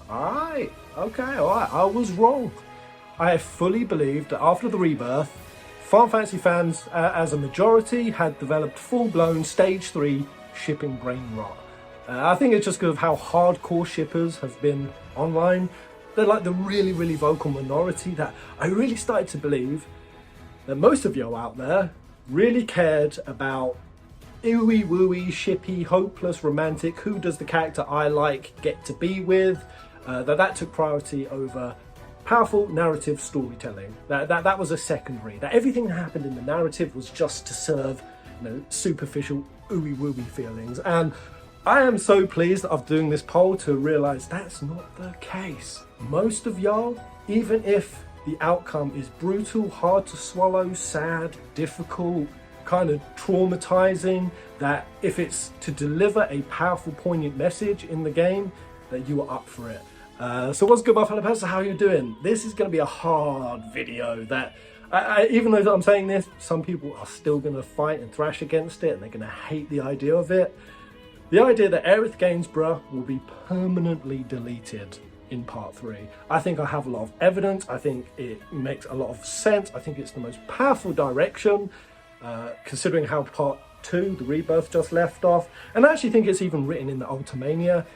Alright, okay, alright, I was wrong. I fully believed that after the Rebirth, Final Fantasy fans, as a majority, had developed full-blown Stage 3 shipping brain rot. I think it's just because of how hardcore shippers have been online. They're like the really, really vocal minority that I really started to believe that most of you out there really cared about ooey wooey, shippy, hopeless, romantic, who does the character I like get to be with, that took priority over powerful narrative storytelling. That was a secondary. That everything that happened in the narrative was just to serve, superficial ooey wooey feelings. And I am so pleased of doing this poll to realise that's not the case. Most of y'all, even if the outcome is brutal, hard to swallow, sad, difficult, kind of traumatizing, that if it's to deliver a powerful, poignant message in the game, that you are up for it. So what's good, my fellow pets? How are you doing? This is going to be a hard video that, even though I'm saying this, some people are still going to fight and thrash against it, and they're going to hate the idea of it. The idea that Aerith Gainsborough will be permanently deleted in part 3. I think I have a lot of evidence. I think it makes a lot of sense. I think it's the most powerful direction, considering how part 2, the Rebirth, just left off. And I actually think it's even written in the Ultimania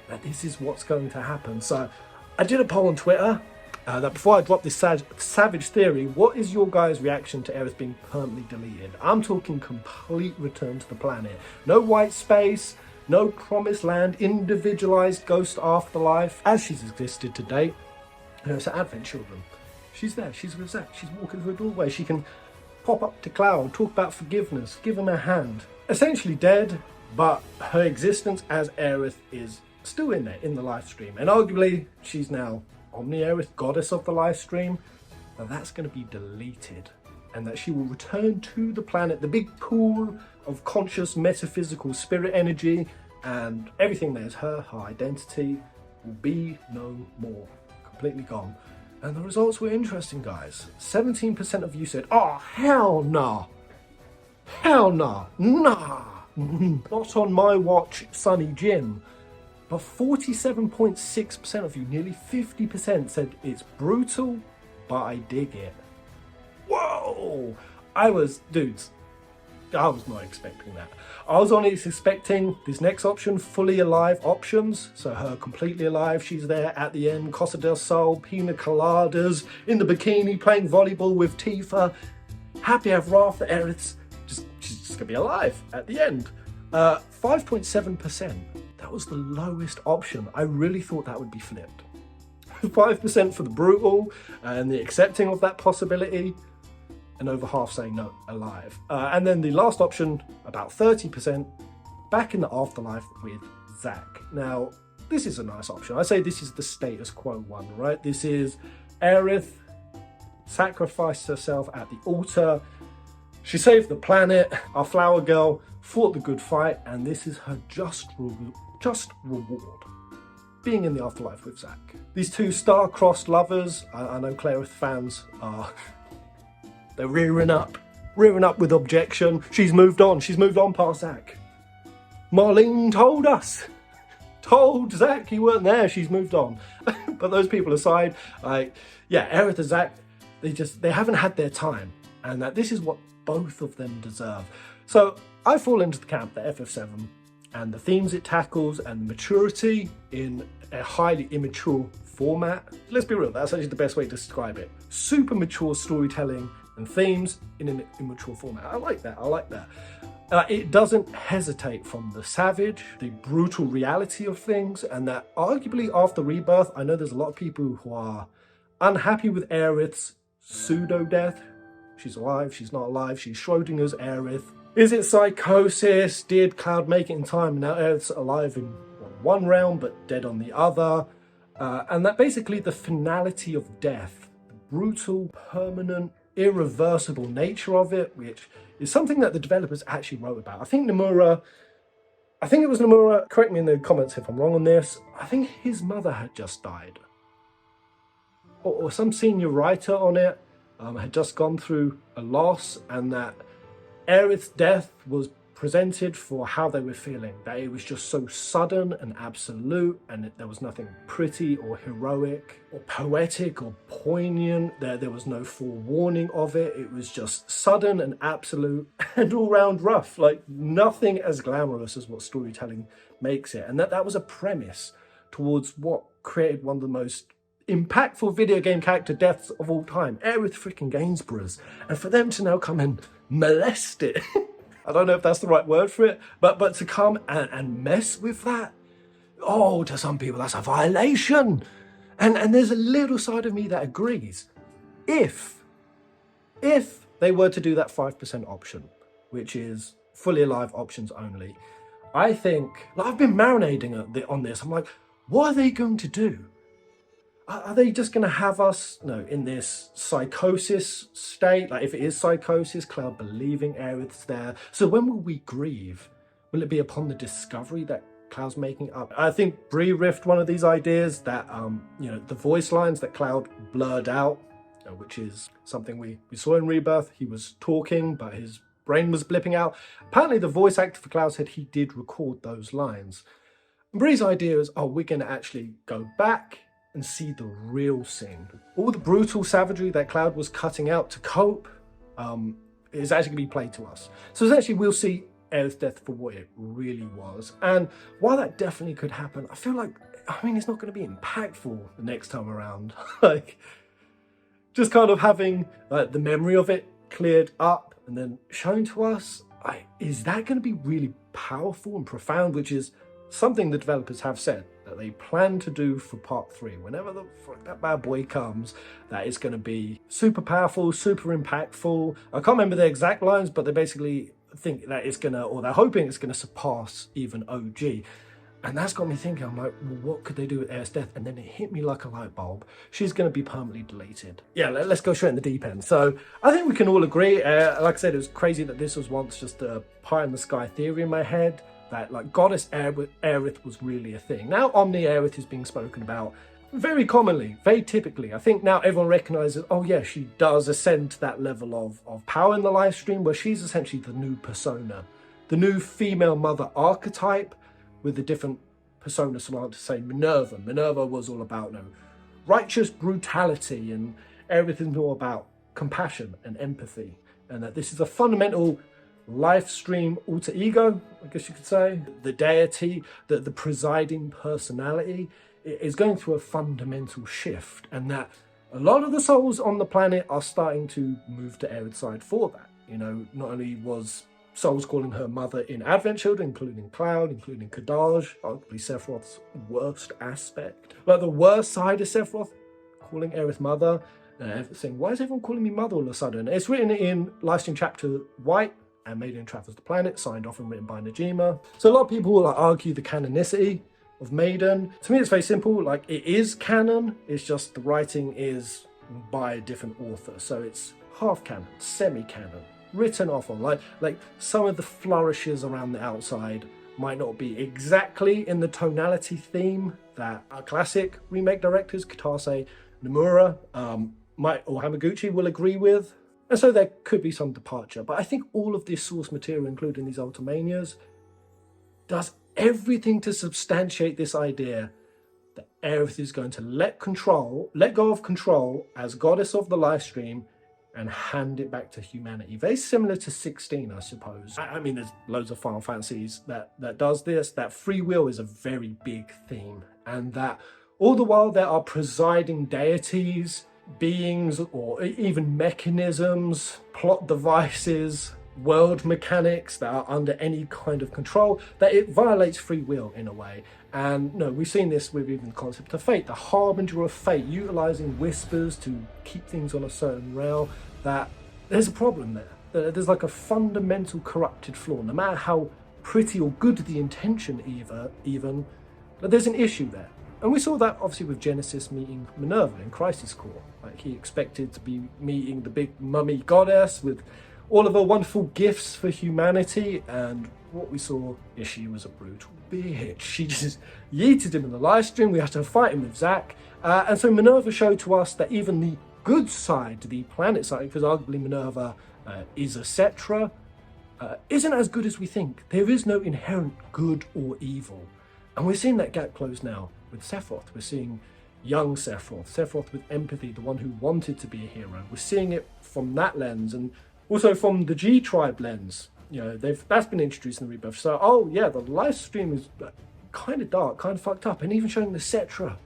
that this is what's going to happen. So I did a poll on Twitter that before I drop this savage theory, what is your guys' reaction to Aerith being permanently deleted? I'm talking complete return to the planet. No white space, no promised land, individualized ghost afterlife as she's existed to date. It's an Advent children. She's there, she's with Zack, she's walking through a doorway, she can pop up to Cloud, talk about forgiveness, give him a hand. Essentially dead, but her existence as Aerith is still in there, in the Lifestream. And arguably, she's now Omni-Aerith, goddess of the Lifestream. Now that's going to be deleted. And that she will return to the planet, the big pool of conscious, metaphysical spirit energy, and everything that is her identity, will be no more. Completely gone. And the results were interesting, guys. 17% of you said, oh, hell nah. Hell nah. Nah. Not on my watch, Sonny Jim. But 47.6% of you, nearly 50%, said it's brutal, but I dig it. Whoa! Dudes, I was not expecting that. I was only expecting this next option, fully alive options. So her completely alive, she's there at the end, Costa del Sol, pina coladas, in the bikini, playing volleyball with Tifa. Happy ever after, Aerith's she's just gonna be alive at the end. 5.7%, that was the lowest option. I really thought that would be flipped. 5% for the brutal and the accepting of that possibility, and over half saying no, alive. And then the last option, about 30%, back in the afterlife with Zack. Now, this is a nice option. I say this is the status quo one, right? This is Aerith sacrificed herself at the altar. She saved the planet. Our flower girl fought the good fight, and this is her just reward. Being in the afterlife with Zack. These two star-crossed lovers, I know Aerith fans are... they're rearing up with objection. She's moved on past Zack. Marlene told Zack he weren't there, she's moved on. But those people aside, Aerith and Zack, they haven't had their time, and that this is what both of them deserve. So I fall into the camp that FF7 and the themes it tackles and maturity in a highly immature format. Let's be real, that's actually the best way to describe it. Super mature storytelling and themes in an immature format. I like that. It doesn't hesitate from the savage, the brutal reality of things, and that arguably after Rebirth, I know there's a lot of people who are unhappy with Aerith's pseudo-death. She's alive, she's not alive, she's Schrodinger's Aerith. Is it psychosis? Did Cloud make it in time? Now Aerith's alive in one realm but dead on the other. And that basically the finality of death, the brutal, permanent, irreversible nature of it, which is something that the developers actually wrote about. I think it was Nomura, correct me in the comments if I'm wrong on this, I think his mother had just died. Or some senior writer on it had just gone through a loss, and that Aerith's death was presented for how they were feeling, that it was just so sudden and absolute, and there was nothing pretty or heroic or poetic or poignant. There was no forewarning of it. It was just sudden and absolute and all round rough, like nothing as glamorous as what storytelling makes it. And that was a premise towards what created one of the most impactful video game character deaths of all time, Aerith freaking Gainsborough's, and for them to now come and molest it. I don't know if that's the right word for it, but to come and mess with that, oh, to some people that's a violation. And there's a little side of me that agrees. If they were to do that 5% option, which is fully alive options only, I think, like, I've been marinating on this. I'm like, what are they going to do? Are they just going to have us, in this psychosis state? Like, if it is psychosis, Cloud believing Aerith's there. So when will we grieve? Will it be upon the discovery that Cloud's making up? I think Bree riffed one of these ideas that, the voice lines that Cloud blurred out, which is something we saw in Rebirth. He was talking, but his brain was blipping out. Apparently the voice actor for Cloud said he did record those lines. And Bree's idea is, we're going to actually go back and see the real scene. All the brutal savagery that Cloud was cutting out to cope is actually going to be played to us. So essentially we'll see Aerith's death for what it really was. And while that definitely could happen, I feel like, it's not going to be impactful the next time around. Like, just kind of having the memory of it cleared up and then shown to us, is that going to be really powerful and profound, which is something the developers have said that they plan to do for part 3. Whenever that bad boy comes, that is going to be super powerful, super impactful. I can't remember the exact lines, but they basically think that it's going to, or they're hoping it's going to surpass even OG. And that's got me thinking, I'm like, well, what could they do with Aerith's death? And then it hit me like a light bulb. She's going to be permanently deleted. Yeah, let's go straight in the deep end. So I think we can all agree, like I said, it was crazy that this was once just a pie in the sky theory in my head, that like goddess Aerith was really a thing. Now Omni Aerith is being spoken about very commonly, very typically. I think now everyone recognises, oh yeah, she does ascend to that level of power in the live stream, where she's essentially the new persona, the new female mother archetype, with the different personas similar to, say, Minerva. Minerva was all about righteous brutality, and Aerith is more about compassion and empathy, and that this is a fundamental Lifestream alter ego, I guess you could say. The deity, the presiding personality is going through a fundamental shift, and that a lot of the souls on the planet are starting to move to Aerith's side for that. Not only was souls calling her mother in Advent Children, including Cloud, including Kadaj, arguably Sephiroth's worst aspect. Like the worst side of Sephiroth, calling Aerith mother, saying, why is everyone calling me mother all of a sudden? It's written in Lifestream chapter White, and Maiden Travels the Planet, signed off and written by Najima. So a lot of people will argue the canonicity of Maiden. To me, it's very simple. Like, it is canon, it's just the writing is by a different author. So it's half canon, semi-canon, written off on. Like some of the flourishes around the outside might not be exactly in the tonality theme that our classic remake directors, Kitase, Nomura, or Hamaguchi will agree with. And so there could be some departure. But I think all of this source material, including these ultimanias, does everything to substantiate this idea that Aerith is going to let go of control as goddess of the live stream and hand it back to humanity. Very similar to 16, I suppose. There's loads of Final Fantasies that does this, that free will is a very big theme, and that all the while there are presiding deities, beings, or even mechanisms, plot devices, world mechanics that are under any kind of control, that it violates free will in a way. And we've seen this with even the concept of fate, the harbinger of fate, utilizing whispers to keep things on a certain rail, that there's a problem there. There's like a fundamental corrupted flaw, no matter how pretty or good the intention even, but there's an issue there. And we saw that obviously with Genesis meeting Minerva in Crisis Core. Like, he expected to be meeting the big mummy goddess with all of her wonderful gifts for humanity, and what we saw is she was a brutal bitch. She just yeeted him in the live stream. We had to fight him with Zack. And so Minerva showed to us that even the good side, the planet side, because arguably Minerva is a Cetra, isn't as good as we think. There is no inherent good or evil. And we're seeing that gap close now with Sephiroth. We're seeing young Sephiroth, Sephiroth with empathy, the one who wanted to be a hero. We're seeing it from that lens, and also from the G Tribe lens. You know, that's been introduced in the Rebirth. So, oh yeah, the Lifestream is kind of dark, kind of fucked up, and even showing the Cetra,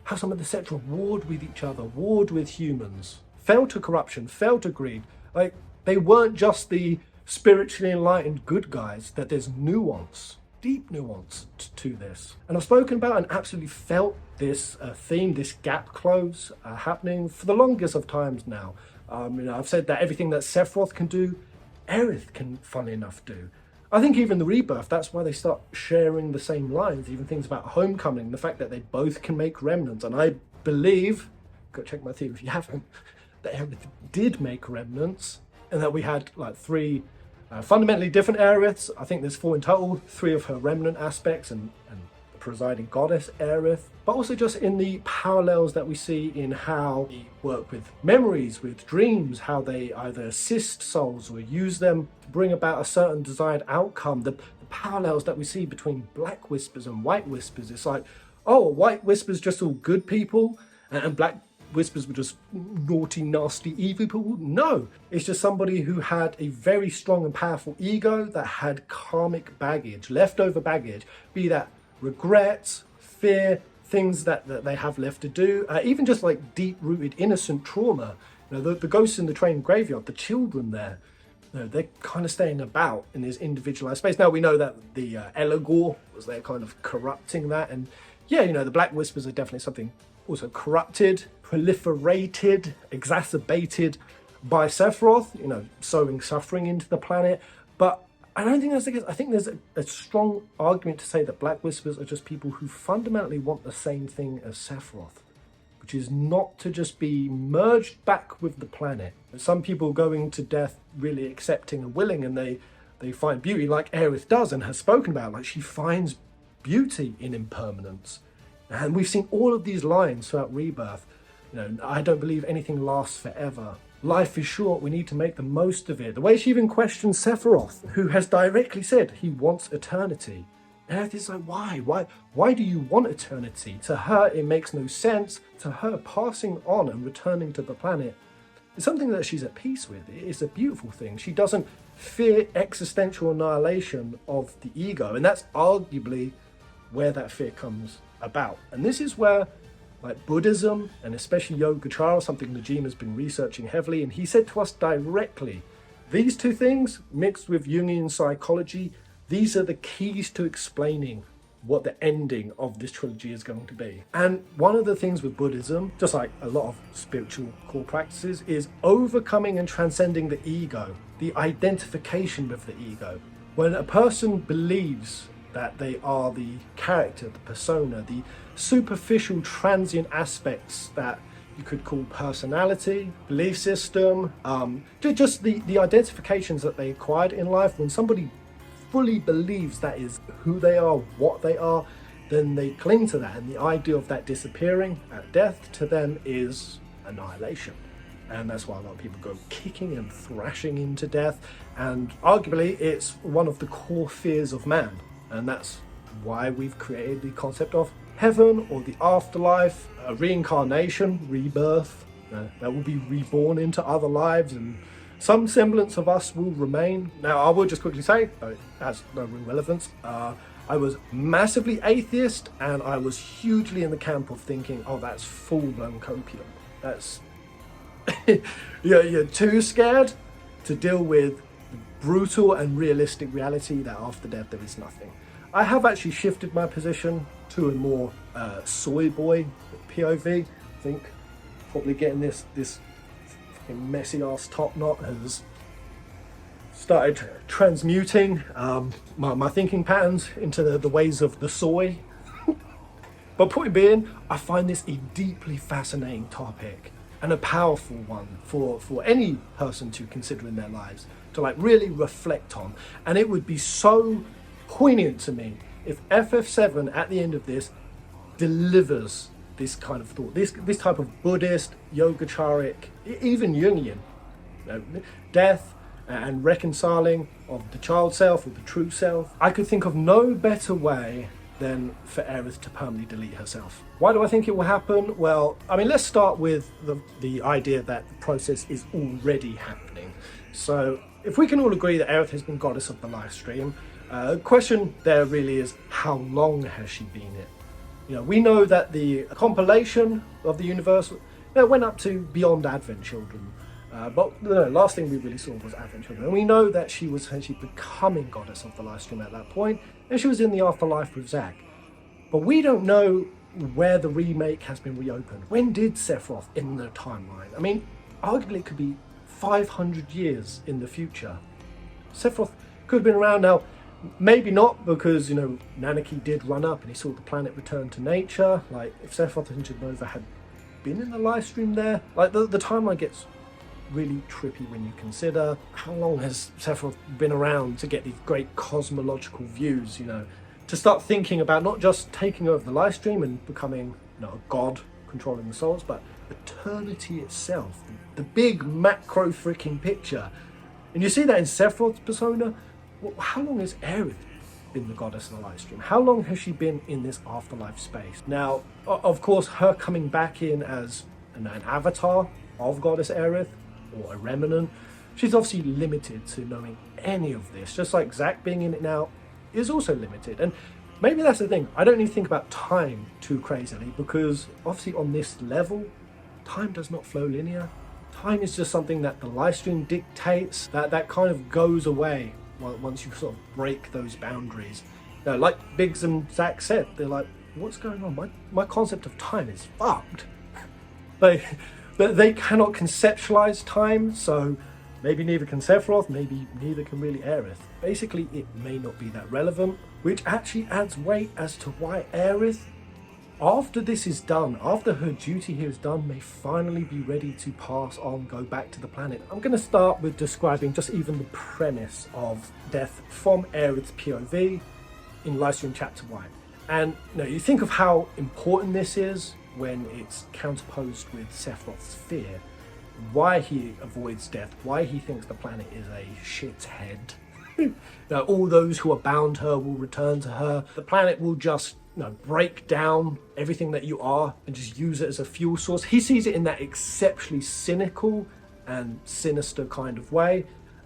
how some of the Cetra warred with each other, warred with humans, fell to corruption, fell to greed. Like, they weren't just the spiritually enlightened good guys, that there's nuance, deep nuance to this. And I've spoken about and absolutely felt this theme, this gap close happening for the longest of times now. You know, I've said that everything that Sephiroth can do, Aerith can, funnily enough, do. I think even the Rebirth, that's why they start sharing the same lines, even things about Homecoming, the fact that they both can make remnants. And I believe, go check my theory if you haven't, that Aerith did make remnants, and that we had like 3 fundamentally different Aeriths. I think there's 4 in total, 3 of her remnant aspects and the presiding goddess Aerith, but also just in the parallels that we see in how they work with memories, with dreams, how they either assist souls or use them to bring about a certain desired outcome. The parallels that we see between Black Whispers and White Whispers. It's like, oh, White Whispers just all good people, and Black Whispers were just naughty, nasty, evil people. No, it's just somebody who had a very strong and powerful ego that had karmic baggage, leftover baggage, be that regrets, fear, things that they have left to do, even just like deep-rooted innocent trauma. You know, the ghosts in the train graveyard, the children there, you know, they're kind of staying about in this individualized space. Now we know that the Eligor was there kind of corrupting that, and yeah, you know, the Black Whispers are definitely something also corrupted, proliferated, exacerbated by Sephiroth, you know, sowing suffering into the planet. But I don't think that's the case. I think there's a strong argument to say that Black Whispers are just people who fundamentally want the same thing as Sephiroth, which is not to just be merged back with the planet. Some people going to death really accepting and willing, and they find beauty, like Aerith does and has spoken about. Like, she finds beauty in impermanence. And we've seen all of these lines throughout Rebirth. You know, I don't believe anything lasts forever. Life is short, we need to make the most of it. The way she even questions Sephiroth, who has directly said he wants eternity. Aerith is like, why? Why do you want eternity? To her, it makes no sense. To her, passing on and returning to the planet is something that she's at peace with. It's a beautiful thing. She doesn't fear existential annihilation of the ego. And that's arguably where that fear comes about. And this is where, like, Buddhism and especially Yogacara, something Najim has been researching heavily, and he said to us directly, these 2 things mixed with Jungian psychology, these are the keys to explaining what the ending of this trilogy is going to be. And one of the things with Buddhism, just like a lot of spiritual core practices, is overcoming and transcending the ego, the identification with the ego. When a person believes that they are the character, the persona, the superficial transient aspects that you could call personality, belief system, just the identifications that they acquired in life. When somebody fully believes that is who they are, what they are, then they cling to that, and the idea of that disappearing at death to them is annihilation. And that's why a lot of people go kicking and thrashing into death, and arguably it's one of the core fears of man. And that's why we've created the concept of heaven or the afterlife, a reincarnation, rebirth, that will be reborn into other lives, and some semblance of us will remain. Now, I will just quickly say, it has no real relevance, I was massively atheist, and I was hugely in the camp of thinking, oh, that's full-blown copium. That's, you're too scared to deal with brutal and realistic reality that after death there is nothing. I have actually shifted my position to a more soy boy POV. I think probably getting this fucking messy ass top knot has started transmuting my thinking patterns into the ways of the soy. But point being, I find this a deeply fascinating topic and a powerful one for any person to consider in their lives, to like really reflect on. And it would be so poignant to me if FF7 at the end of this delivers this kind of thought, this type of Buddhist, Yogacharic, even Jungian, death, and reconciling of the child self with the true self. I could think of no better way than for Aerith to permanently delete herself. Why do I think it will happen? Well, I mean, let's start with the idea that the process is already happening. So if we can all agree that Aerith has been goddess of the Lifestream, the question there really is, how long has she been it? You know, we know that the compilation of the universe went up to beyond Advent Children. But the last thing we really saw was Advent Children. And we know that she was essentially becoming goddess of the Lifestream at that point, and she was in the afterlife with Zag. But we don't know where the remake has been reopened. When did Sephiroth in the timeline? I mean, arguably it could be 500 years in the future. Sephiroth could have been around now. Maybe not, because, you know, Nanaki did run up and he saw the planet return to nature. Like, if Sephiroth and Genova had been in the Lifestream there, like, the timeline gets really trippy when you consider how long has Sephiroth been around to get these great cosmological views, you know, to start thinking about not just taking over the Lifestream and becoming, you know, a god controlling the souls, but eternity itself, the big macro freaking picture. And you see that in Sephiroth's persona. Well, how long has Aerith been the goddess of the Lifestream? How long has she been in this afterlife space? Now, of course, her coming back in as an avatar of goddess Aerith, or a remnant, she's obviously limited to knowing any of this, just like Zack being in it now is also limited. And maybe that's the thing, I don't need to think about time too crazily, because obviously on this level, time does not flow linear. Time is just something that the Lifestream dictates, that kind of goes away once you sort of break those boundaries. Now, like Biggs and Zack said, they're like, what's going on? My concept of time is fucked. But they cannot conceptualize time, so maybe neither can Sephiroth, maybe neither can really Aerith. Basically, it may not be that relevant, which actually adds weight as to why Aerith, after this is done, after her duty here is done, may finally be ready to pass on, go back to the planet. I'm going to start with describing just even the premise of death from Aerith's POV in Lifestream Chapter 1. And you know, you think of how important this is when it's counterposed with Sephiroth's fear, why he avoids death, why he thinks the planet is a shit's head. Now, all those who are bound to her will return to her. The planet will just, you know, break down everything that you are and just use it as a fuel source. He sees it in that exceptionally cynical and sinister kind of way,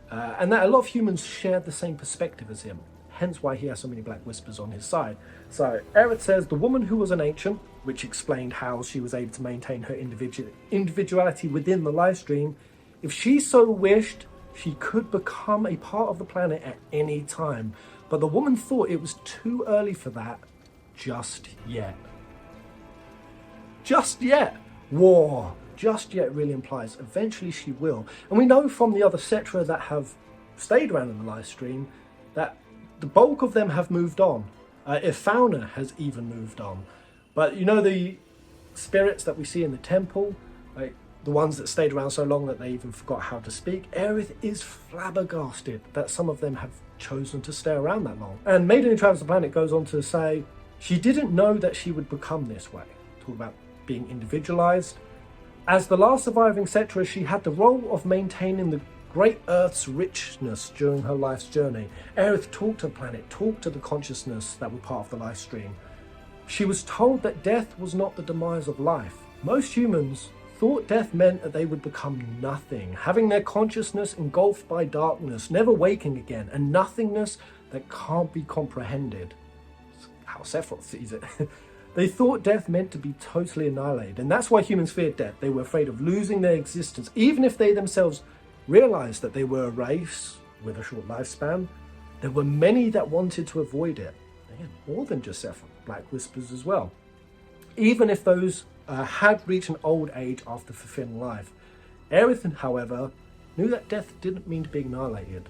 and that a lot of humans share the same perspective as him. Hence why he has so many Black Whispers on his side. So Aerith says, the woman who was an ancient, which explained how she was able to maintain her individuality within the Lifestream, if she so wished, she could become a part of the planet at any time. But the woman thought it was too early for that just yet. Just yet. War. Just yet really implies eventually she will. And we know from the other Cetra that have stayed around in the Lifestream that the bulk of them have moved on. Ifauna has even moved on. But you know, the spirits that we see in the temple, like the ones that stayed around so long that they even forgot how to speak, Aerith is flabbergasted that some of them have chosen to stay around that long. And Maiden Who Travels the Planet goes on to say, she didn't know that she would become this way. Talk about being individualized. As the last surviving Cetra, she had the role of maintaining the great Earth's richness during her life's journey. Aerith talked to the planet, talked to the consciousness that were part of the Lifestream. She was told that death was not the demise of life. Most humans thought death meant that they would become nothing, having their consciousness engulfed by darkness, never waking again, and nothingness that can't be comprehended. That's how Sephiroth sees it. They thought death meant to be totally annihilated, and that's why humans feared death. They were afraid of losing their existence, even if they themselves realized that they were a race with a short lifespan. There were many that wanted to avoid it. Again, more than just Sephiroth, Black Whispers as well. Even if those had reached an old age after fulfilling life. Aerith, however, knew that death didn't mean to be annihilated.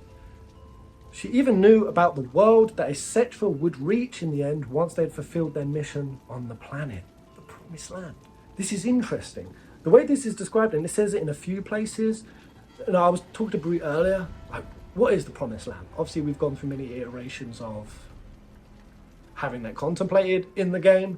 She even knew about the world that a Cetra would reach in the end once they had fulfilled their mission on the planet, the Promised Land. This is interesting. The way this is described, and it says it in a few places, and I was talking to Brie earlier, like, what is the Promised Land? Obviously, we've gone through many iterations of having that contemplated in the game.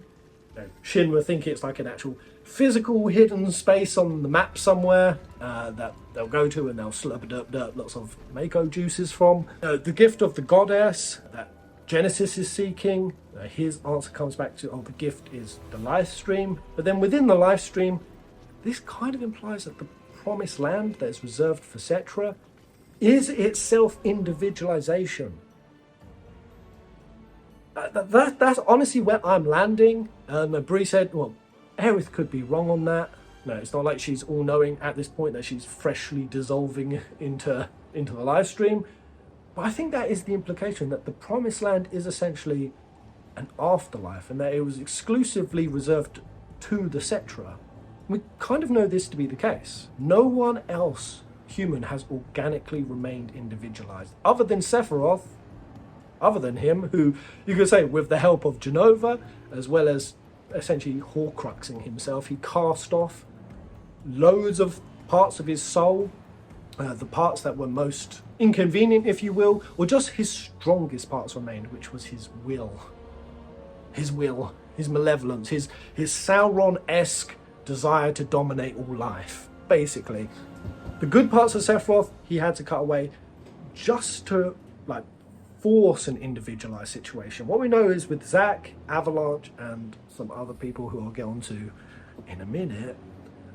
Shinra think it's like an actual physical hidden space on the map somewhere that they'll go to and they'll slurp lots of Mako juices from. The gift of the goddess that Genesis is seeking, his answer comes back to, the gift is the Lifestream. But then within the Lifestream, this kind of implies that the promised land that is reserved for Cetra is itself individualization. That's honestly where I'm landing. Bree said, well, Aerith could be wrong on that. No, it's not like she's all-knowing at this point, that she's freshly dissolving into the Lifestream. But I think that is the implication, that the Promised Land is essentially an afterlife, and that it was exclusively reserved to the Cetra. We kind of know this to be the case. No one else human has organically remained individualized, other than Sephiroth, other than him, who you could say with the help of Genova, as well as essentially Horcruxing himself, he cast off loads of parts of his soul, the parts that were most inconvenient, if you will, or just his strongest parts remained, which was his will, his malevolence, his Sauron-esque desire to dominate all life, basically. The good parts of Sephiroth he had to cut away just to force an individualized situation. What we know is with Zack, Avalanche, and some other people who I'll get onto in a minute,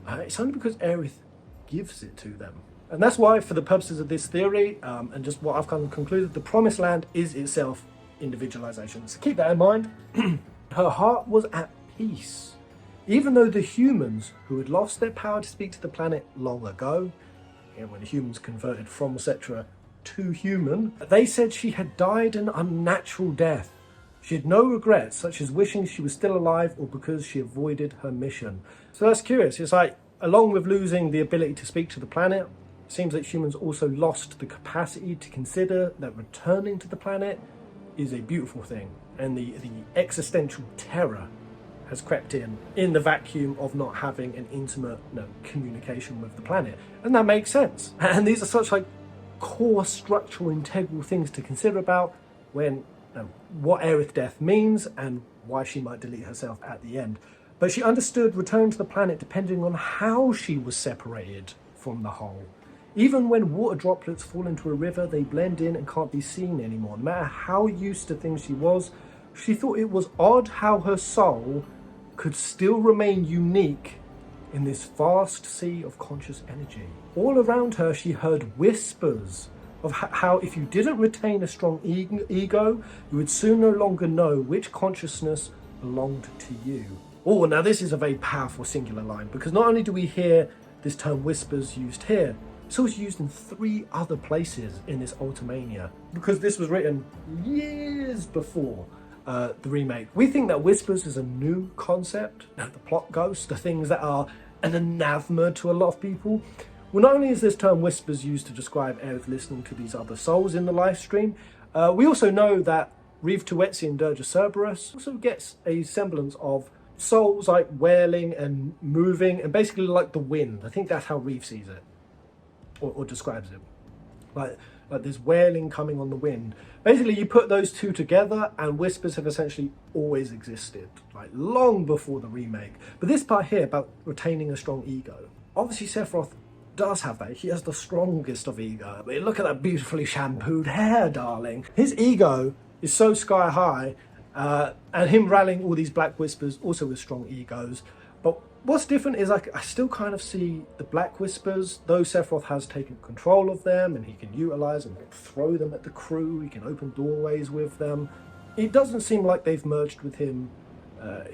it's only because Aerith gives it to them. And that's why, for the purposes of this theory, and just what I've kind of concluded, the Promised Land is itself individualization. So keep that in mind. Her heart was at peace. Even though the humans, who had lost their power to speak to the planet long ago, when the humans converted from Cetra to human, they said she had died an unnatural death. She had no regrets, such as wishing she was still alive or because she avoided her mission. So that's curious. It's like, along with losing the ability to speak to the planet, it seems that humans also lost the capacity to consider that returning to the planet is a beautiful thing. And the existential terror has crept in the vacuum of not having an intimate communication with the planet. And that makes sense. And these are such core structural integral things to consider about when what Aerith death means and why she might delete herself at the end. But she understood returning to the planet depending on how she was separated from the whole. Even when water droplets fall into a river, they blend in and can't be seen anymore. No matter how used to things she was, she thought it was odd how her soul could still remain unique in this vast sea of conscious energy. All around her, she heard whispers of how if you didn't retain a strong ego, you would soon no longer know which consciousness belonged to you. Oh, now this is a very powerful singular line, because not only do we hear this term whispers used here, it's also used in 3 other places in this Ultimania, because this was written years before the remake. We think that whispers is a new concept, the plot ghosts, the things that are an anathema to a lot of people. Well, not only is this term whispers used to describe Aerith listening to these other souls in the Lifestream, we also know that Reeve Tuetzi and Dirge Cerberus also gets a semblance of souls wailing and moving, and basically like the wind. I think that's how Reeve sees it, or describes it. Like this wailing coming on the wind. Basically, you put those two together, and whispers have essentially always existed, long before the remake. But this part here about retaining a strong ego, obviously Sephiroth does have that. He has the strongest of ego. But look at that beautifully shampooed hair, darling. His ego is so sky high, and him rallying all these black whispers also with strong egos. But what's different is I still kind of see the black whispers, though Sephiroth has taken control of them and he can utilize and throw them at the crew, he can open doorways with them. It doesn't seem like they've merged with him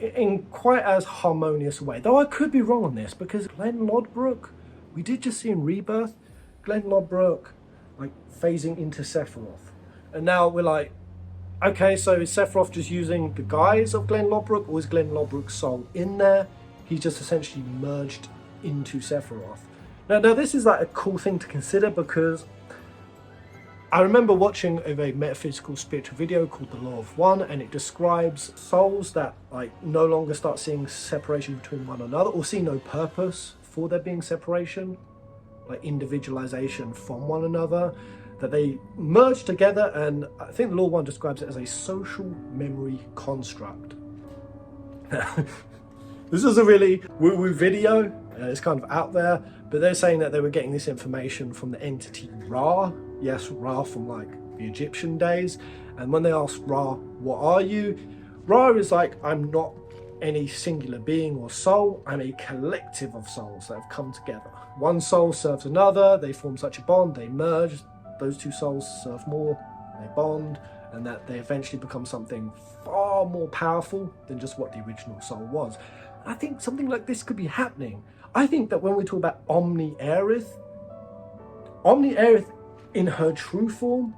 in quite as harmonious a way. Though I could be wrong on this, because Glenn Lodbrok, we did just see in Rebirth, Glenn Lodbrok phasing into Sephiroth. And now we're okay, so is Sephiroth just using the guise of Glenn Lodbrok, or is Glenn Lodbrok's soul in there? He just essentially merged into Sephiroth. Now this is a cool thing to consider, because I remember watching a very metaphysical spiritual video called The Law of One, and it describes souls that no longer start seeing separation between one another, or see no purpose for there being separation, individualization from one another, that they merge together. And I think The Law of One describes it as a social memory construct. This is a really woo-woo video. It's kind of out there, but they're saying that they were getting this information from the entity Ra. Yes, Ra from like the Egyptian days. And when they asked Ra, what are you? Ra is like, I'm not any singular being or soul. I'm a collective of souls that have come together. One soul serves another. They form such a bond. They merge. Those two souls serve more. They bond. And that they eventually become something far more powerful than just what the original soul was. I think something like this could be happening. I think that when we talk about Aerith in her true form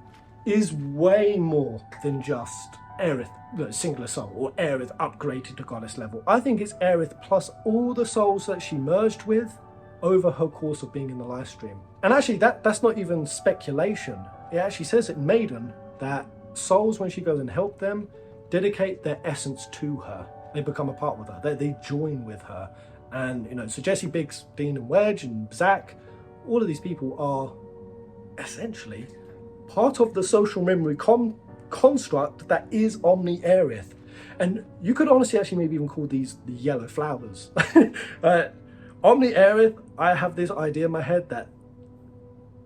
is way more than just Aerith, the singular soul, or Aerith upgraded to goddess level. I think it's Aerith plus all the souls that she merged with over her course of being in the Lifestream. And actually that's not even speculation. It actually says in Maiden that souls, when she goes and help them, dedicate their essence to her. They become a part with her. They join with her. And, you know, so Jesse, Biggs, Dean and Wedge and Zach, all of these people are essentially part of the social memory construct that is Aerith. And you could honestly actually maybe even call these the yellow flowers. Aerith, I have this idea in my head that,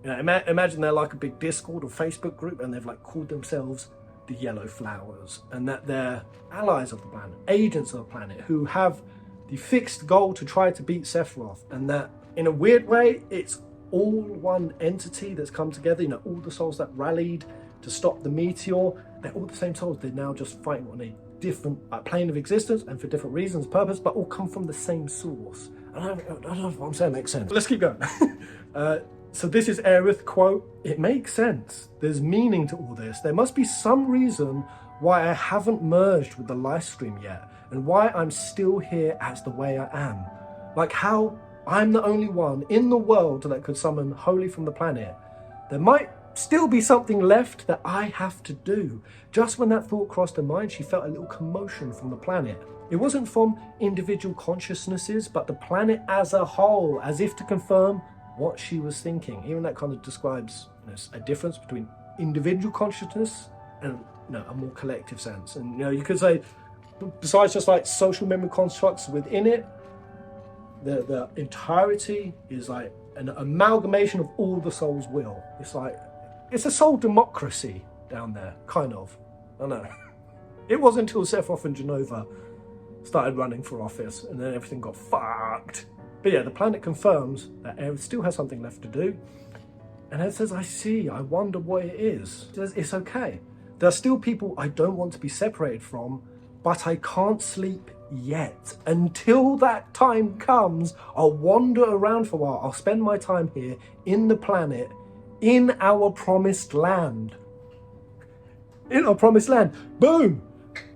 you know, imagine they're like a big Discord or Facebook group and they've like called themselves the yellow flowers, and that they're allies of the planet, agents of the planet, who have the fixed goal to try to beat Sephiroth, and that in a weird way it's all one entity that's come together. You know, all the souls that rallied to stop the meteor, they're all the same souls. They're now just fighting on a different plane of existence and for different reasons, purpose, but all come from the same source. I don't know if what I'm saying makes sense. Let's keep going. So this is Aerith, quote, "It makes sense. There's meaning to all this. There must be some reason why I haven't merged with the Lifestream yet, and why I'm still here as the way I am. Like how I'm the only one in the world that could summon Holy from the planet. There might still be something left that I have to do." Just when that thought crossed her mind, she felt a little commotion from the planet. It wasn't from individual consciousnesses, but the planet as a whole, as if to confirm what she was thinking. Even that kind of describes, you know, a difference between individual consciousness and, you know, a more collective sense. And, you know, you could say, besides just like social memory constructs within it, the entirety is like an amalgamation of all the soul's will. It's like, it's a soul democracy down there, kind of. I don't know. It wasn't until Sephiroth and Genova started running for office and then everything got fucked. But yeah, the planet confirms that Aerith still has something left to do. And it says, I see, I wonder what it is. It says, it's okay. There are still people I don't want to be separated from, but I can't sleep yet. Until that time comes, I'll wander around for a while. I'll spend my time here in the planet, in our promised land. In our promised land. Boom!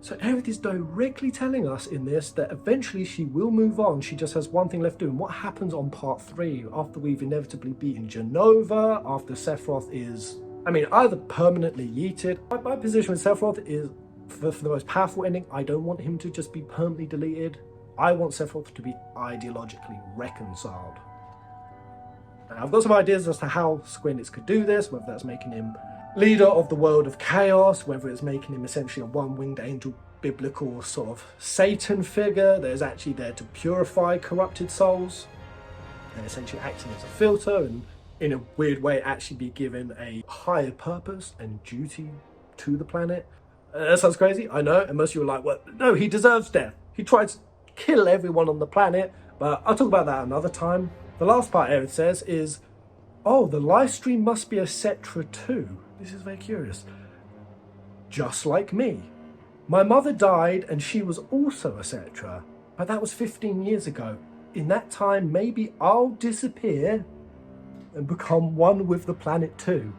So Aerith is directly telling us in this that eventually she will move on. She just has one thing left to do. And what happens on part 3 after we've inevitably beaten Genova, after Sephiroth is, I mean, either permanently yeeted. My position with Sephiroth is, for the most powerful ending, I don't want him to just be permanently deleted. I want Sephiroth to be ideologically reconciled. Now, I've got some ideas as to how Square Enix could do this, whether that's making him leader of the world of chaos, whether it's making him essentially a one-winged angel, biblical sort of Satan figure that is actually there to purify corrupted souls, and essentially acting as a filter, and in a weird way actually be given a higher purpose and duty to the planet. That sounds crazy, I know, and most of you are like, well, no, he deserves death. He tried to kill everyone on the planet, but I'll talk about that another time. The last part Aerith says is, oh, the Lifestream must be a Cetra too. This is very curious. Just like me. My mother died and she was also a Cetra, but that was 15 years ago. In that time, maybe I'll disappear and become one with the planet too.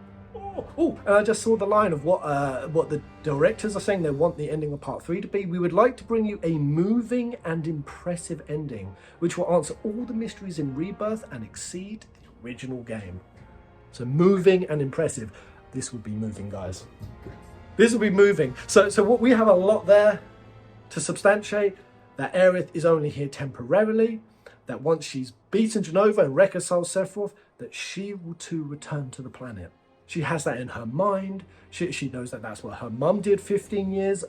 Oh, and I just saw the line of what the directors are saying they want the ending of part 3 to be. We would like to bring you a moving and impressive ending, which will answer all the mysteries in Rebirth and exceed the original game. So moving and impressive. This would be moving, guys. This will be moving. So what we have a lot there to substantiate that Aerith is only here temporarily, that once she's beaten Genova and reconciled Sephiroth, that she will too return to the planet. She has that in her mind. She knows that that's what her mum did 15 years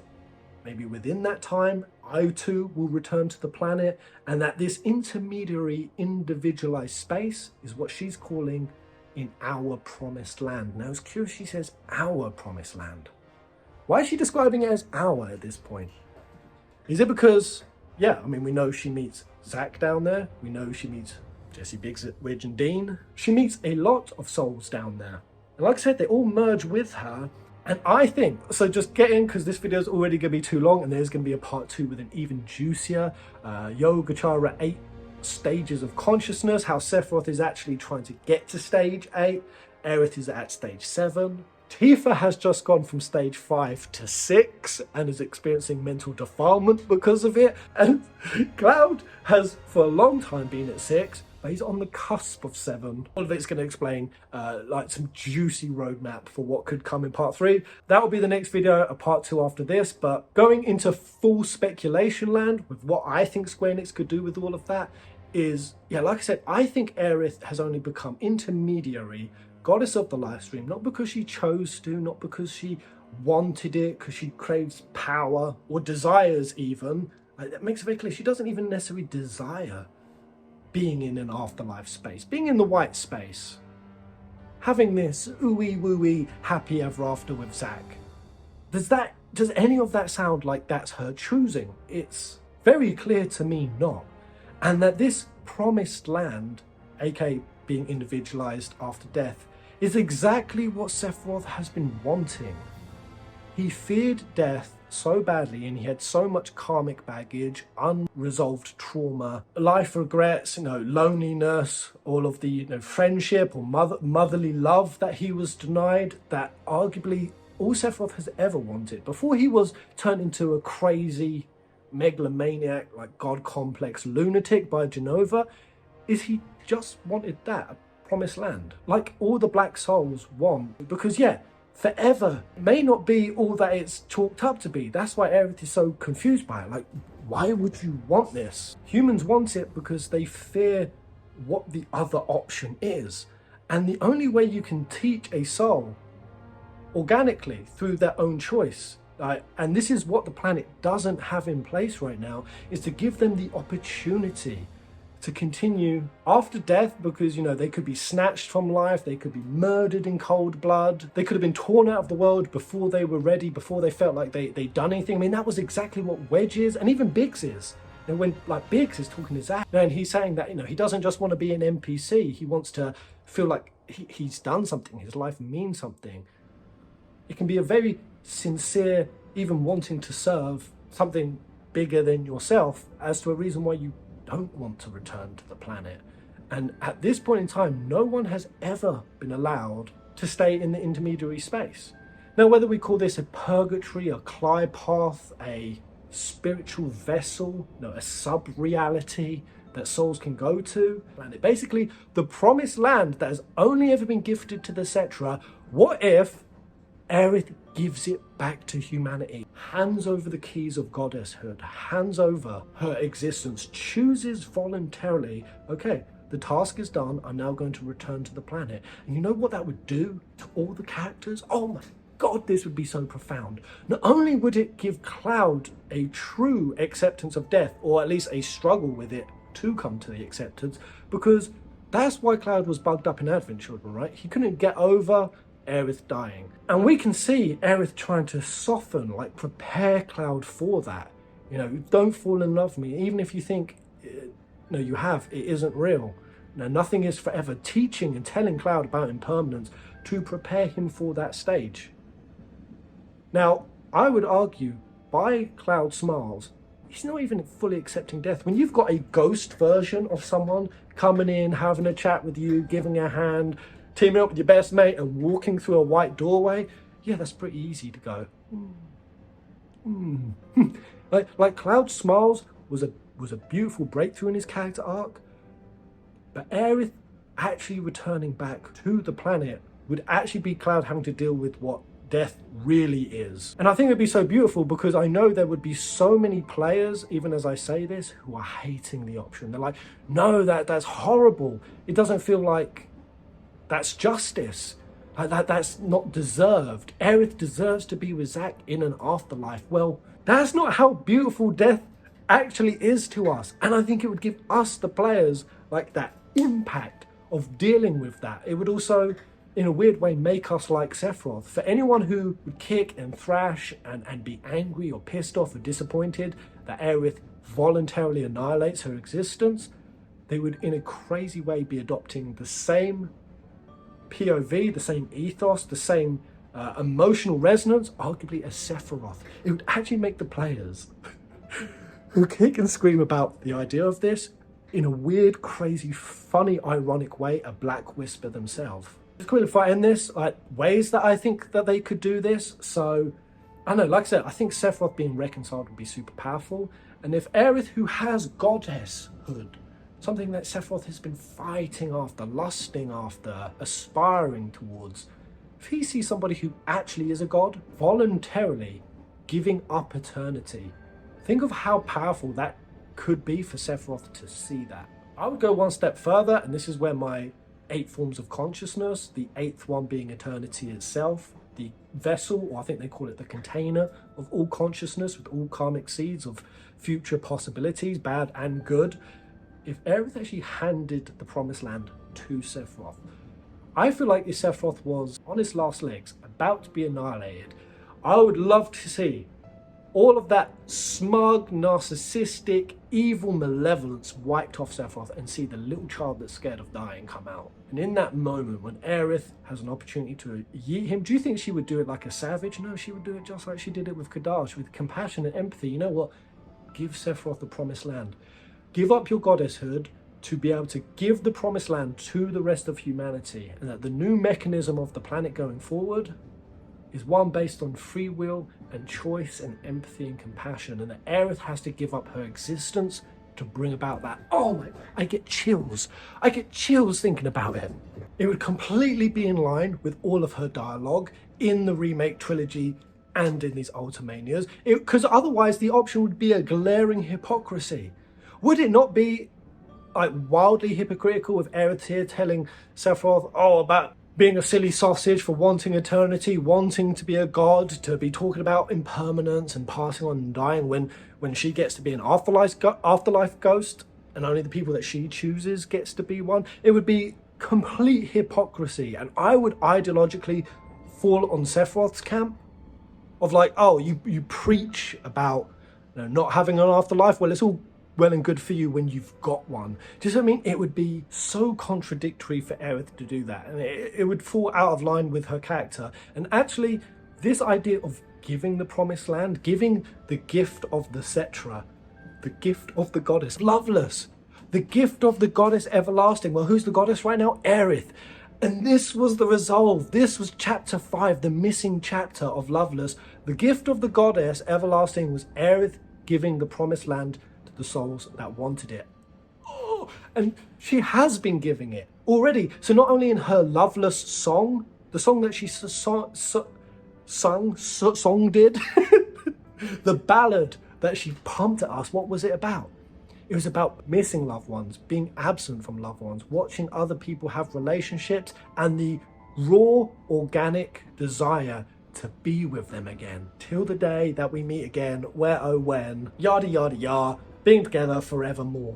maybe within that time, I too will return to the planet, and that this intermediary individualized space is what she's calling in our promised land. Now it's curious she says our promised land. Why is she describing it as our at this point? Is it because, yeah, I mean, we know she meets Zach down there. We know she meets Jesse, Biggs, Widge and Dean. She meets a lot of souls down there. And like I said, they all merge with her. And I think, so just get in, because this video is already going to be too long, and there's going to be a part 2 with an even juicier Yogacara 8 stages of consciousness, how Sephiroth is actually trying to get to stage 8, Aerith is at stage 7, Tifa has just gone from stage 5 to 6 and is experiencing mental defilement because of it, and Cloud has for a long time been at 6, but he's on the cusp of 7. All of it's going to explain like some juicy roadmap for what could come in part 3. That will be the next video, a part 2 after this. But going into full speculation land with what I think Square Enix could do with all of that is, yeah, like I said, I think Aerith has only become intermediary, goddess of the Lifestream, not because she chose to, not because she wanted it, because she craves power or desires even. That makes it very clear she doesn't even necessarily desire being in an afterlife space, being in the white space, having this ooey wooey happy ever after with Zach. Does any of that sound like that's her choosing? It's very clear to me not. And that this promised land, aka being individualized after death, is exactly what Sephiroth has been wanting. He feared death so badly, and he had so much karmic baggage, unresolved trauma, life regrets, loneliness, all of the friendship or motherly love that he was denied, that arguably all Sephiroth has ever wanted before he was turned into a crazy megalomaniac, like god complex lunatic by Genova, is he just wanted that, a promised land, like all the Black Souls want. Because yeah, forever may not be all that it's chalked up to be. That's why Aerith is so confused by it. Like, why would you want this? Humans want it because they fear what the other option is. And the only way you can teach a soul organically through their own choice, and this is what the planet doesn't have in place right now, is to give them the opportunity to continue after death, because they could be snatched from life, they could be murdered in cold blood, they could have been torn out of the world before they were ready, before they felt like they'd done anything. I mean, that was exactly what Wedge is, and even Biggs is. And when Biggs is talking to Zach, and he's saying that he doesn't just want to be an NPC, he wants to feel like he's done something, his life means something. It can be a very sincere, even wanting to serve something bigger than yourself as to a reason why you don't want to return to the planet. And at this point in time, no one has ever been allowed to stay in the intermediary space. Now, whether we call this a purgatory, a Clyde path, a spiritual vessel, a sub-reality that souls can go to, and basically the promised land that has only ever been gifted to the Cetra, what if Aerith gives it back to humanity, hands over the keys of goddesshood, hands over her existence, chooses voluntarily, okay, the task is done, I'm now going to return to the planet. And you know what that would do to all the characters? Oh my God, this would be so profound. Not only would it give Cloud a true acceptance of death, or at least a struggle with it to come to the acceptance, because that's why Cloud was bugged up in Advent Children, right? He couldn't get over Aerith dying. And we can see Aerith trying to soften, like prepare Cloud for that. Don't fall in love with me. Even if you think, you have, it isn't real. Nothing is forever. Teaching and telling Cloud about impermanence to prepare him for that stage. Now, I would argue, by Cloud smiles, he's not even fully accepting death. When you've got a ghost version of someone coming in, having a chat with you, giving a hand, teaming up with your best mate and walking through a white doorway, yeah, that's pretty easy to go. Like Cloud smiles was a beautiful breakthrough in his character arc, but Aerith actually returning back to the planet would actually be Cloud having to deal with what death really is. And I think it'd be so beautiful, because I know there would be so many players, even as I say this, who are hating the option. They're like, no, that's horrible. It doesn't feel like that's justice. That's not deserved. Aerith deserves to be with Zack in an afterlife. Well, that's not how beautiful death actually is to us. And I think it would give us, the players, like that impact of dealing with that. It would also, in a weird way, make us like Sephiroth. For anyone who would kick and thrash and be angry or pissed off or disappointed that Aerith voluntarily annihilates her existence, they would, in a crazy way, be adopting the same POV, the same ethos, the same emotional resonance, arguably as Sephiroth. It would actually make the players who kick and scream about the idea of this, in a weird, crazy, funny, ironic way, a black whisper themselves. It's cool if I end this, like, ways that I think that they could do this. So, I don't know, like I said, I think Sephiroth being reconciled would be super powerful. And if Aerith, who has goddesshood, something that Sephiroth has been fighting after, lusting after, aspiring towards, if he sees somebody who actually is a god, voluntarily giving up eternity, think of how powerful that could be for Sephiroth to see that. I would go one step further, and this is where my 8 forms of consciousness, the 8th one being eternity itself, the vessel, or I think they call it the container of all consciousness with all karmic seeds of future possibilities, bad and good. If Aerith actually handed the promised land to Sephiroth, I feel like if Sephiroth was on his last legs, about to be annihilated, I would love to see all of that smug, narcissistic, evil malevolence wiped off Sephiroth and see the little child that's scared of dying come out. And in that moment, when Aerith has an opportunity to yeet him, do you think she would do it like a savage? No, she would do it just like she did it with Kadash, with compassion and empathy. You know what? Give Sephiroth the promised land. Give up your goddesshood to be able to give the promised land to the rest of humanity, and that the new mechanism of the planet going forward is one based on free will and choice and empathy and compassion, and that Aerith has to give up her existence to bring about that. Oh my, I get chills. I get chills thinking about it. It would completely be in line with all of her dialogue in the remake trilogy and in these ultimanias, because otherwise the option would be a glaring hypocrisy. Would it not be like wildly hypocritical with Aerith here telling Sephiroth, about being a silly sausage for wanting eternity, wanting to be a god, to be talking about impermanence and passing on and dying, when she gets to be an afterlife ghost and only the people that she chooses gets to be one? It would be complete hypocrisy, and I would ideologically fall on Sephiroth's camp of like, you preach about not having an afterlife. Well, it's all well and good for you when you've got one. Do you see what I mean? It would be so contradictory for Aerith to do that, and it would fall out of line with her character. And actually, this idea of giving the promised land, giving the gift of the Cetra, the gift of the goddess, Loveless, the gift of the goddess everlasting. Well, who's the goddess right now? Aerith. And this was the resolve. This was chapter 5, the missing chapter of Loveless. The gift of the goddess everlasting was Aerith giving the promised land to the souls that wanted it. And she has been giving it already. So not only in her Loveless song, the song that she songed, the ballad that she pumped at us, what was it about? It was about missing loved ones, being absent from loved ones, watching other people have relationships, and the raw, organic desire to be with them again. Till the day that we meet again, where oh when, yada yada yada, being together forevermore.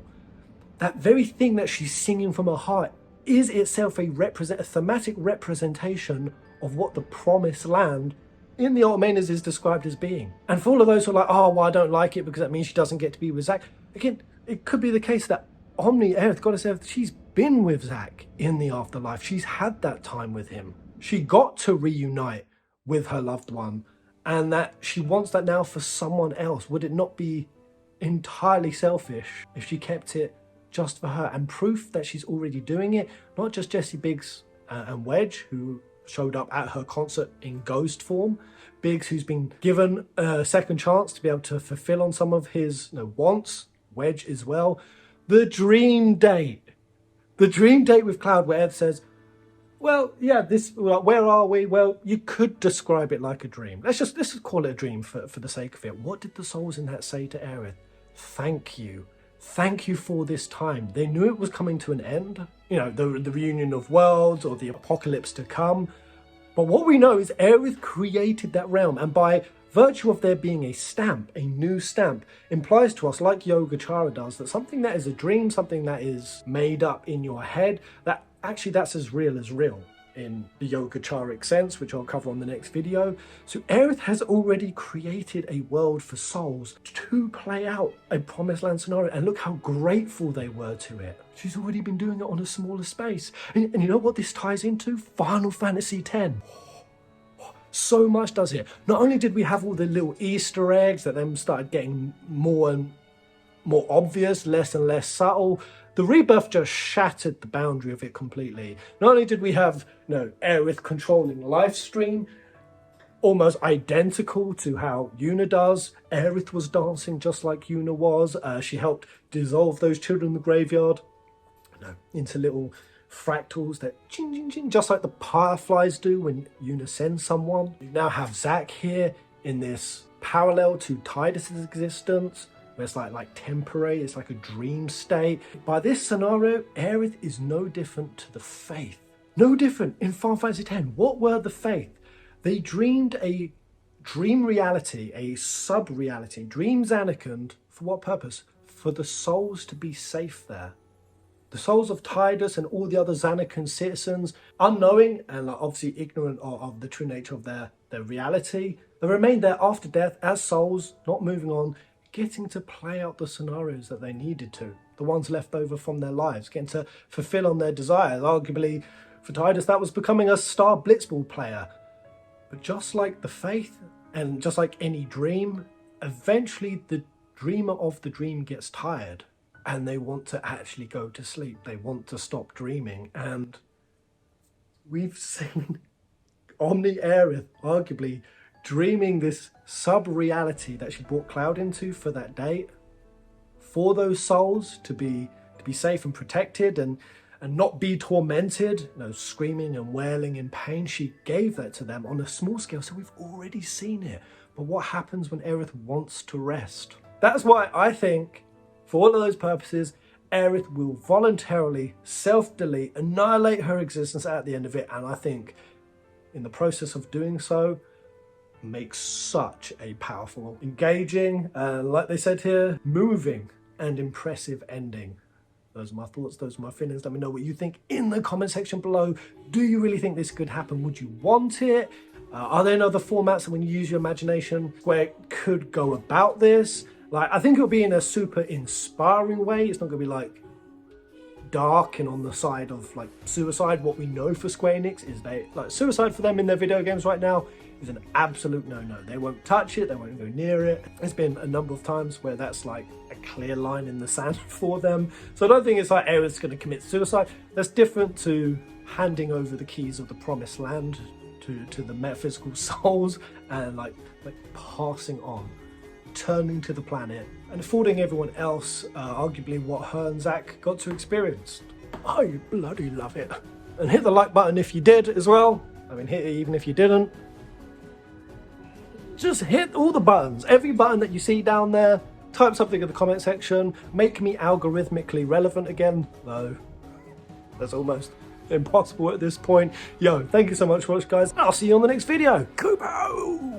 That very thing that she's singing from her heart is itself a thematic representation of what the promised land in the Ultimanias is described as being. And for all of those who are like, well, I don't like it because that means she doesn't get to be with Zack. Again, it could be the case that Aerith, Goddess Aerith, she's been with Zack in the afterlife. She's had that time with him. She got to reunite with her loved one, and that she wants that now for someone else. Would it not be entirely selfish if she kept it just for her? And proof that she's already doing it, not just Jesse Biggs and Wedge, who showed up at her concert in ghost form. Biggs, who's been given a second chance to be able to fulfill on some of his wants. Wedge as well. The dream date with Cloud, where Ed says, well, yeah, where are we? Well, you could describe it like a dream. Let's just call it a dream for the sake of it. What did the souls in that say to Aerith? Thank you for this time. They knew it was coming to an end, the reunion of worlds or the apocalypse to come, But what we know is Aerith created that realm, and by virtue of there being a stamp, a new stamp, implies to us, like Yogacara does, that something that is a dream, something that is made up in your head, that actually that's as real in the Yogacara sense, which I'll cover on the next video. So Aerith has already created a world for souls to play out a Promised Land scenario, and look how grateful they were to it. She's already been doing it on a smaller space. And you know what this ties into? Final Fantasy X. So much does it. Not only did we have all the little Easter eggs that then started getting more and more obvious, less and less subtle, the Rebirth just shattered the boundary of it completely. Not only did we have, Aerith controlling Lifestream, almost identical to how Yuna does. Aerith was dancing just like Yuna was. She helped dissolve those children in the graveyard into little fractals that ching, ching, ching, just like the fireflies do when Yuna sends someone. You now have Zack here in this parallel to Tidus's existence, where it's like temporary, it's like a dream state. By this scenario, Aerith is no different to the Faith. No different in Final Fantasy X. What were the Faith? They dreamed a dream reality, a sub-reality, dream Zanarkand. For what purpose? For the souls to be safe there. The souls of Tidus and all the other Zanarkand citizens, unknowing and obviously ignorant of the true nature of their reality, they remained there after death as souls, not moving on, getting to play out the scenarios that they needed to, the ones left over from their lives, getting to fulfill on their desires. Arguably, for Tidus, that was becoming a star blitzball player. But just like the Faith, and just like any dream, eventually the dreamer of the dream gets tired, and they want to actually go to sleep. They want to stop dreaming. And we've seen Omni Aerith arguably dreaming this sub-reality that she brought Cloud into for that date, for those souls to be safe and protected and not be tormented, screaming and wailing in pain. She gave that to them on a small scale, so we've already seen it. But what happens when Aerith wants to rest? That's why I think, for all of those purposes, Aerith will voluntarily self-delete, annihilate her existence at the end of it, and I think in the process of doing so, makes such a powerful, engaging, like they said here, moving and impressive ending. Those are my thoughts, those are my feelings. Let me know what you think in the comment section below. Do you really think this could happen? Would you want it? Are there other formats when you use your imagination where it could go about this? I think it'll be in a super inspiring way. It's not going to be dark and on the side of suicide. What we know for Square Enix is suicide for them in their video games right now is an absolute no-no. They won't touch it, they won't go near it. There's been a number of times where that's a clear line in the sand for them. So I don't think it's Aerith's going to commit suicide. That's different to handing over the keys of the Promised Land to the metaphysical souls and passing on, turning to the planet and affording everyone else arguably what her and Zack got to experience. I bloody love it. And hit the like button if you did as well. Hit it even if you didn't. Just hit all the buttons, every button that you see down there. Type something in the comment section. Make me algorithmically relevant again, though that's almost impossible at this point. Thank you so much for watching, guys. I'll see you on the next video. Kubo!